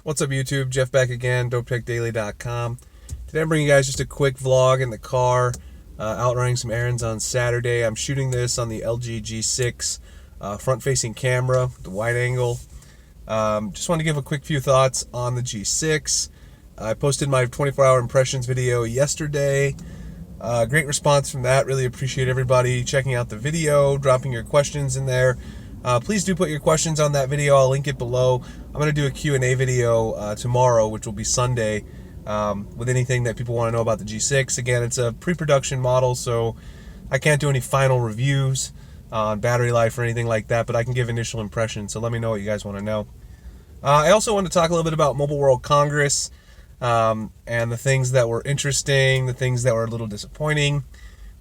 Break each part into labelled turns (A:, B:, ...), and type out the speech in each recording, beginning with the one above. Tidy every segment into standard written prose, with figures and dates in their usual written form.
A: What's up, YouTube? Jeff back again, dopetechdaily.com. Today I'm bringing you guys just a quick vlog in the car, out running some errands on Saturday. I'm shooting this on the LG G6 front-facing camera, the wide angle. Just want to give a quick few thoughts on the G6. I posted my 24-hour impressions video yesterday. Great response from that. Really appreciate everybody checking out the video, dropping your questions in there. Please do put your questions on that video. I'll link it below. I'm going to do a Q&A video tomorrow, which will be Sunday, with anything that people want to know about the G6. Again, it's a pre-production model, so I can't do any final reviews on battery life or anything like that, but I can give initial impressions, so let me know what you guys want to know. I also want to talk a little bit about Mobile World Congress, and the things that were interesting, the things that were a little disappointing,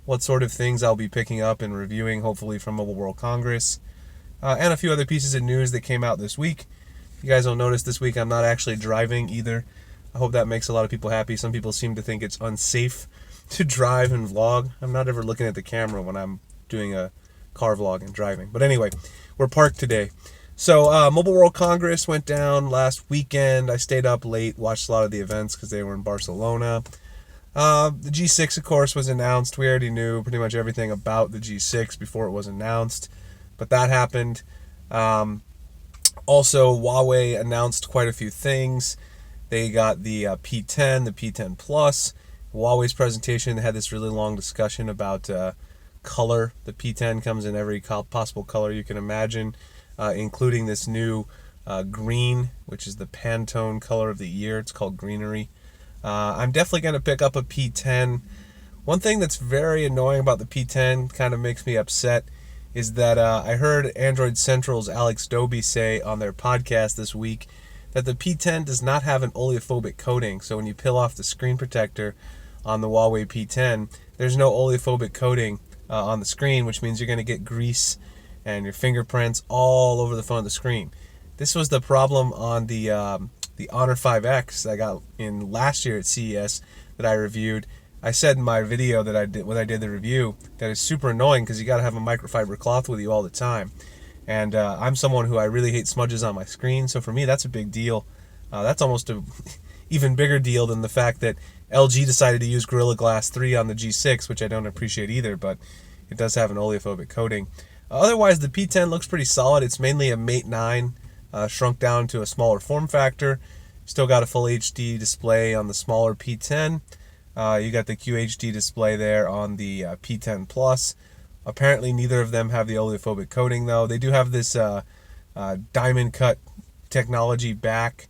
A: what sort of things I'll be picking up and reviewing, hopefully, from Mobile World Congress. And a few other pieces of news that came out this week. You guys will notice this week I'm not actually driving either. I hope that makes a lot of people happy. Some people seem to think it's unsafe to drive and vlog. I'm not ever looking at the camera when I'm doing a car vlog and driving. But anyway, we're parked today. So Mobile World Congress went down last weekend. I stayed up late, watched a lot of the events because they were in Barcelona. The G6, of course, was announced. We already knew pretty much everything about the G6 before it was announced. But that happened. Also, Huawei announced quite a few things. They got the P10, the P10 Plus. Huawei's presentation, they had this really long discussion about color. The P10 comes in every possible color you can imagine, including this new green, which is the Pantone color of the year. It's called Greenery. I'm definitely going to pick up a P10. One thing that's very annoying about the P10, kind of makes me upset, is that I heard Android Central's Alex Doby say on their podcast this week that the P10 does not have an oleophobic coating. So when you peel off the screen protector on the Huawei P10, there's no oleophobic coating on the screen, which means you're going to get grease and your fingerprints all over the front of the screen. This was the problem on the Honor 5X I got in last year at CES that I reviewed. I said in my video that I did when I did the review that it's super annoying because you got to have a microfiber cloth with you all the time, and I'm someone who I really hate smudges on my screen, so for me that's a big deal. That's almost a even bigger deal than the fact that LG decided to use Gorilla Glass 3 on the G6, which I don't appreciate either, but it does have an oleophobic coating. Otherwise, the P10 looks pretty solid. It's mainly a Mate 9 shrunk down to a smaller form factor. Still got a full HD display on the smaller P10. You got the QHD display there on the P10 Plus. Apparently neither of them have the oleophobic coating, though. They do have this diamond cut technology back,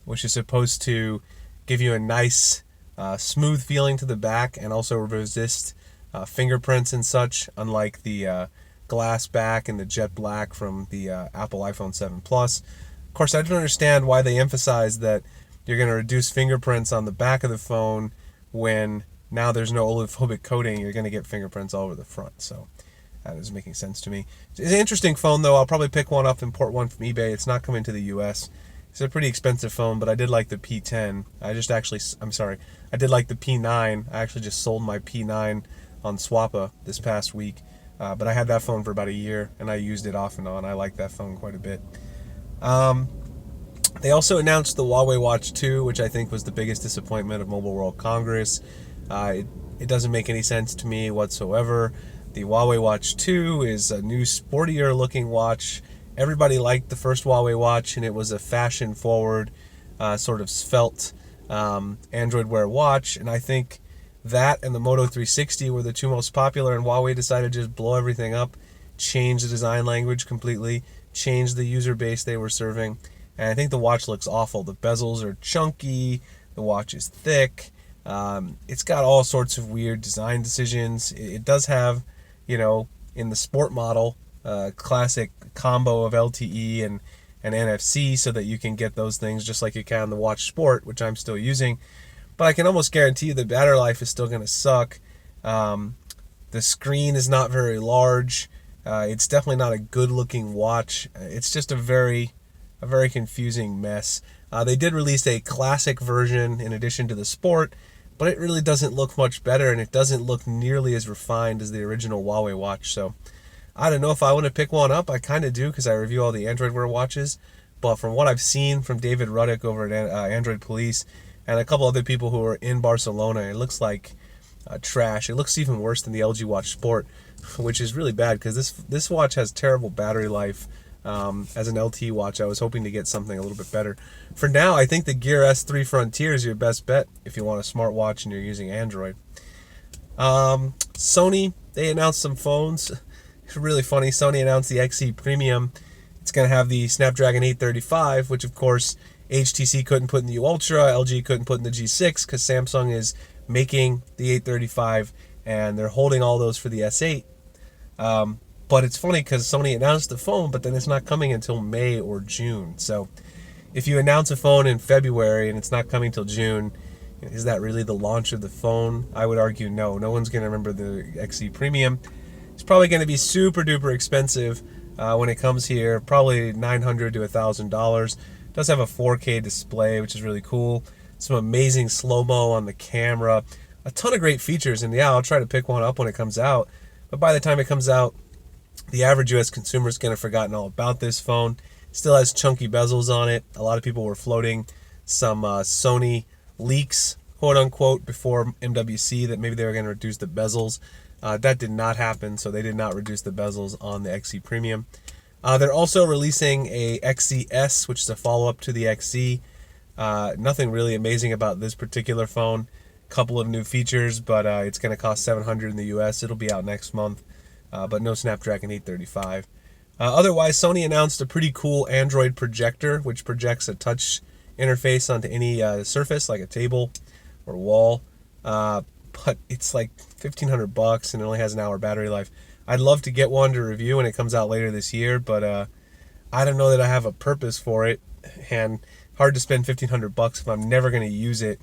A: which is supposed to give you a nice smooth feeling to the back and also resist fingerprints and such, unlike the glass back and the jet black from the Apple iPhone 7 Plus. Of course, I don't understand why they emphasize that you're going to reduce fingerprints on the back of the phone when now there's no oleophobic coating. You're going to get fingerprints all over the front. So that is making sense to me. It's an interesting phone, though. I'll probably pick one up, import one from eBay. It's not coming to the US. It's a pretty expensive phone, but I did like the P10. I did like the P9. I actually just sold my P9 on Swappa this past week. But I had that phone for about a year, and I used it off and on. I like that phone quite a bit. They also announced the Huawei Watch 2, which I think was the biggest disappointment of Mobile World Congress. It doesn't make any sense to me whatsoever. The Huawei Watch 2 is a new, sportier looking watch. Everybody liked the first Huawei Watch, and it was a fashion-forward, sort of svelte Android Wear watch. And I think that and the Moto 360 were the two most popular, and Huawei decided to just blow everything up, change the design language completely, change the user base they were serving. And I think the watch looks awful. The bezels are chunky. The watch is thick. It's got all sorts of weird design decisions. It does have, in the sport model, classic combo of LTE and NFC so that you can get those things just like you can on the Watch Sport, which I'm still using. But I can almost guarantee you the battery life is still going to suck. The screen is not very large. It's definitely not a good-looking watch. It's just a very confusing mess. They did release a classic version in addition to the Sport, but it really doesn't look much better, and it doesn't look nearly as refined as the original Huawei watch. So I don't know if I want to pick one up. I kind of do because I review all the Android Wear watches, but from what I've seen from David Ruddick over at Android Police and a couple other people who are in Barcelona, it looks like trash. It looks even worse than the LG Watch Sport, which is really bad because this watch has terrible battery life. As an LT watch, I was hoping to get something a little bit better. For now, I think the Gear S3 Frontier is your best bet if you want a smartwatch and you're using Android. Sony, they announced some phones. It's really funny. Sony announced the XE Premium. It's going to have the Snapdragon 835, which of course HTC couldn't put in the U Ultra, LG couldn't put in the G6 because Samsung is making the 835 and they're holding all those for the S8. But it's funny because Sony announced the phone, but then it's not coming until May or June. So if you announce a phone in February and it's not coming till June, is that really the launch of the phone? I would argue no. No one's going to remember the XE Premium. It's probably going to be super duper expensive when it comes here, probably $900 to $1,000. It does have a 4K display, which is really cool. Some amazing slow-mo on the camera. A ton of great features, and yeah, I'll try to pick one up when it comes out. But by the time it comes out, the average US consumer is going to have forgotten all about this phone. It still has chunky bezels on it. A lot of people were floating some Sony leaks, quote unquote, before MWC that maybe they were going to reduce the bezels. That did not happen, so they did not reduce the bezels on the XE Premium. They're also releasing a XES, which is a follow-up to the XE. Nothing really amazing about this particular phone. Couple of new features, but it's going to cost $700 in the US. It'll be out next month, but no Snapdragon 835. Otherwise, Sony announced a pretty cool Android projector, which projects a touch interface onto any surface, like a table or wall. But it's like $1,500 and it only has an hour battery life. I'd love to get one to review when it comes out later this year, but I don't know that I have a purpose for it, and hard to spend $1,500 if I'm never going to use it.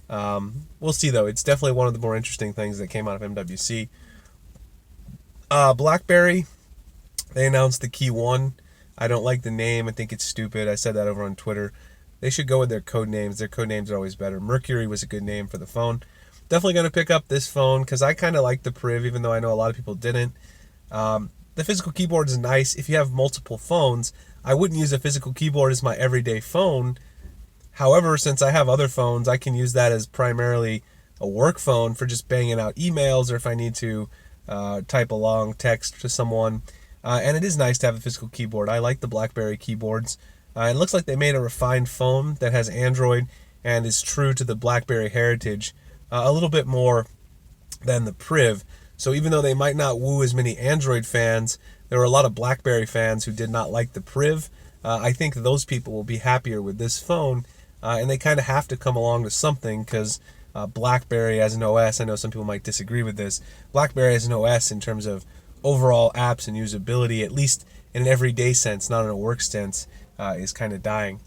A: We'll see though. It's definitely one of the more interesting things that came out of MWC. BlackBerry, they announced the KeyOne. I don't like the name. I think it's stupid. I said that over on Twitter. They should go with their code names. Their code names are always better. Mercury was a good name for the phone. Definitely going to pick up this phone because I kind of like the Priv, even though I know a lot of people didn't. The physical keyboard is nice. If you have multiple phones, I wouldn't use a physical keyboard as my everyday phone. However, since I have other phones, I can use that as primarily a work phone for just banging out emails or if I need to type a long text to someone. And it is nice to have a physical keyboard. I like the BlackBerry keyboards. It looks like they made a refined phone that has Android and is true to the BlackBerry heritage a little bit more than the Priv. So even though they might not woo as many Android fans, there were a lot of BlackBerry fans who did not like the Priv. I think those people will be happier with this phone, and they kind of have to come along to something because BlackBerry as an OS, I know some people might disagree with this, BlackBerry as an OS in terms of overall apps and usability, at least in an everyday sense, not in a work sense, is kind of dying.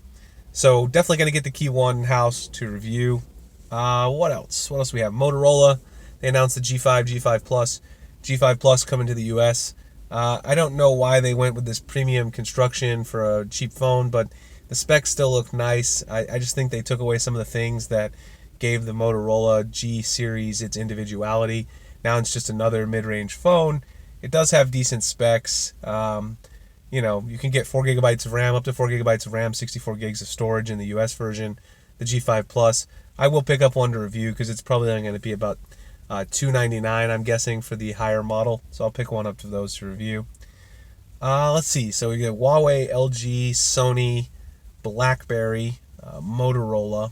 A: So definitely going to get the KeyOne in-house to review. What else? What else we have? Motorola, they announced the G5, G5 Plus. G5 Plus coming to the US. I don't know why they went with this premium construction for a cheap phone, but the specs still look nice. I just think they took away some of the things that gave the Motorola G series its individuality. Now it's just another mid-range phone. It does have decent specs. You know, you can get 4 gigabytes of RAM, up to 4 gigabytes of RAM, 64 gigs of storage in the US version, the G5 Plus. I will pick up one to review because it's probably only going to be about $299, I'm guessing, for the higher model. So I'll pick one up to those to review. Let's see. So we get Huawei, LG, Sony, BlackBerry, Motorola.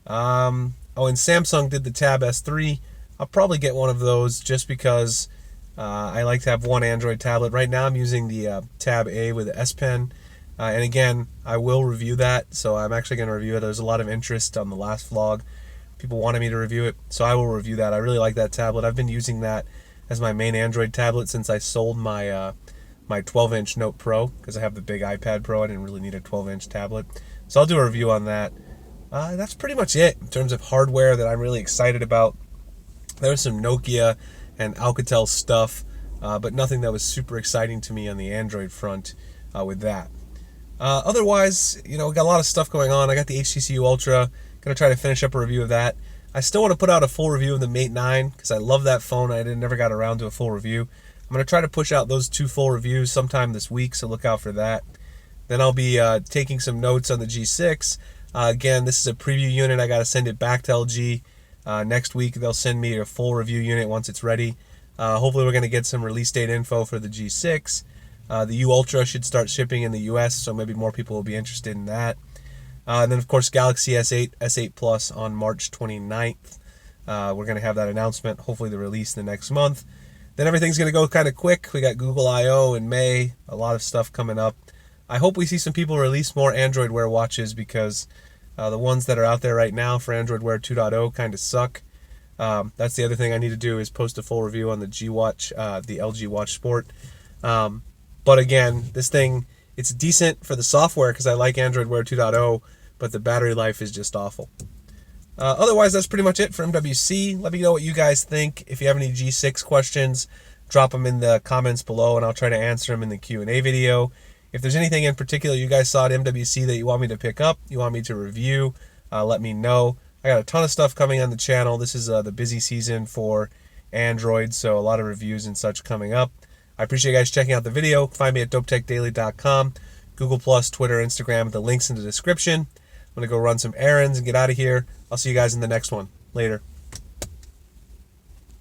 A: And Samsung did the Tab S3. I'll probably get one of those just because I like to have one Android tablet. Right now I'm using the Tab A with the S Pen. And again, I will review that, so I'm actually going to review it. There's a lot of interest on the last vlog. People wanted me to review it, so I will review that. I really like that tablet. I've been using that as my main Android tablet since I sold my my 12-inch Note Pro, because I have the big iPad Pro. I didn't really need a 12-inch tablet. So I'll do a review on that. That's pretty much it in terms of hardware that I'm really excited about. There was some Nokia and Alcatel stuff, but nothing that was super exciting to me on the Android front with that. Otherwise, you know, we got a lot of stuff going on. I got the HTC Ultra. Gonna try to finish up a review of that. I still want to put out a full review of the Mate 9 because I love that phone. I never got around to a full review. I'm gonna try to push out those 2 full reviews sometime this week, so look out for that. Then I'll be taking some notes on the G6. Again, this is a preview unit. I got to send it back to LG. Next week, they'll send me a full review unit once it's ready. Hopefully, we're going to get some release date info for the G6. The U Ultra should start shipping in the US, so maybe more people will be interested in that. And then, of course, Galaxy S8, S8 Plus on March 29th. We're going to have that announcement, hopefully the release in the next month. Then everything's going to go kind of quick. We got Google I/O in May, a lot of stuff coming up. I hope we see some people release more Android Wear watches because the ones that are out there right now for Android Wear 2.0 kind of suck. That's the other thing I need to do is post a full review on the G Watch, the LG Watch Sport. But again, this thing, it's decent for the software because I like Android Wear 2.0, but the battery life is just awful. Otherwise, that's pretty much it for MWC. Let me know what you guys think. If you have any G6 questions, drop them in the comments below, and I'll try to answer them in the Q&A video. If there's anything in particular you guys saw at MWC that you want me to pick up, you want me to review, let me know. I got a ton of stuff coming on the channel. This is the busy season for Android, so a lot of reviews and such coming up. I appreciate you guys checking out the video. Find me at dopetechdaily.com, Google+, Twitter, Instagram, the links in the description. I'm going to go run some errands and get out of here. I'll see you guys in the next one. Later.